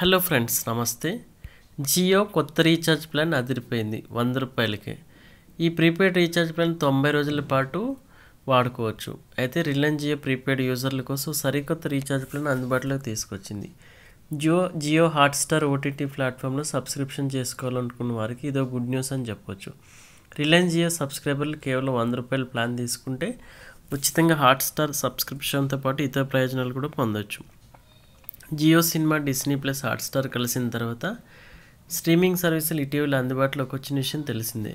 Hello friends, నమస్తే. జియో కొత్త recharge plan అదిరిపోయింది. 100 రూపాయలకే. ఈ ప్రీపెయిడ్ రీఛార్జ్ ప్లాన్ 90 రోజుల పాటు వాడుకోవచ్చు. అయితే రిలయన్స్ జియో ప్రీపెయిడ్ యూజర్ల కోసం సరికొత్త రీఛార్జ్ ప్లాన్ అందుబాటులోకి తీసుకొచ్చింది. జియో హాట్స్టార్ ఓటీటీ ప్లాట్ఫామ్లో సబ్స్క్రిప్షన్ చేసుకోవాలనుకున్న వారికి ఇదో గుడ్ న్యూస్ అని చెప్పొచ్చు. రిలయన్స్ జియో సబ్స్క్రైబర్లు కేవలం 100 రూపాయల ప్లాన్ తీసుకుంటే ఉచితంగా హాట్స్టార్ సబ్స్క్రిప్షన్తో పాటు ఇతర ప్రయోజనాలు కూడా పొందొచ్చు. Jio cinema, Disney plus, Hotstar కలిసిన తర్వాత స్ట్రీమింగ్ సర్వీసులు ఇటీవల అందుబాటులోకి వచ్చిన విషయం తెలిసిందే.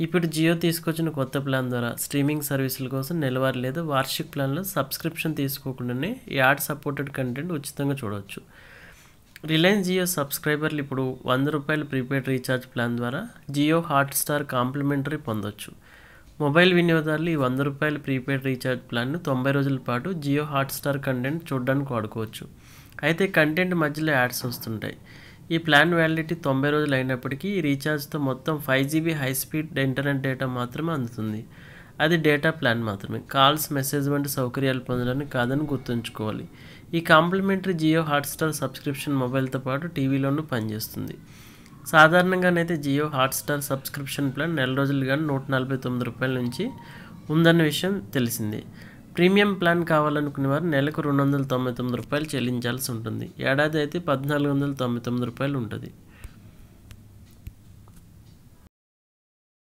ఇప్పుడు జియో తీసుకొచ్చిన కొత్త ప్లాన్ ద్వారా స్ట్రీమింగ్ సర్వీసుల కోసం నెలవారీ లేదా వార్షిక ప్లాన్లో సబ్స్క్రిప్షన్ తీసుకోకుండానే యాడ్ సపోర్టెడ్ కంటెంట్ ఉచితంగా చూడవచ్చు. రిలయన్స్ జియో సబ్స్క్రైబర్లు ఇప్పుడు 100 రూపాయల ప్రీపెయిడ్ రీఛార్జ్ ప్లాన్ ద్వారా జియో హాట్స్టార్ కాంప్లిమెంటరీ పొందొచ్చు. మొబైల్ వినియోగదారులు ఈ 100 రూపాయల ప్రీపెయిడ్ రీఛార్జ్ ప్లాన్ను 90 రోజుల పాటు జియో హాట్స్టార్ కంటెంట్ చూడడానికి వాడుకోవచ్చు. అయితే కంటెంట్ మధ్యలో యాడ్స్ వస్తుంటాయి. ఈ ప్లాన్ వ్యాలిడిటీ 90 రోజులు అయినప్పటికీ ఈ రీఛార్జ్తో మొత్తం 5GB high speed internet data మాత్రమే అందుతుంది. అది డేటా ప్లాన్ మాత్రమే, కాల్స్, మెసేజ్ వంటి సౌకర్యాలు పొందడానికి కాదని గుర్తుంచుకోవాలి. ఈ కాంప్లిమెంటరీ జియో హాట్స్టార్ సబ్స్క్రిప్షన్ మొబైల్తో పాటు టీవీలోనూ పనిచేస్తుంది. సాధారణంగానైతే జియో హాట్స్టార్ సబ్స్క్రిప్షన్ ప్లాన్ నెల రోజులు కానీ 149 రూపాయల నుంచి ఉందన్న విషయం తెలిసిందే. ప్రీమియం ప్లాన్ కావాలనుకునే వారు నెలకు 299 రూపాయలు చెల్లించాల్సి ఉంటుంది. ఏడాది అయితే 1499 రూపాయలు ఉంటుంది.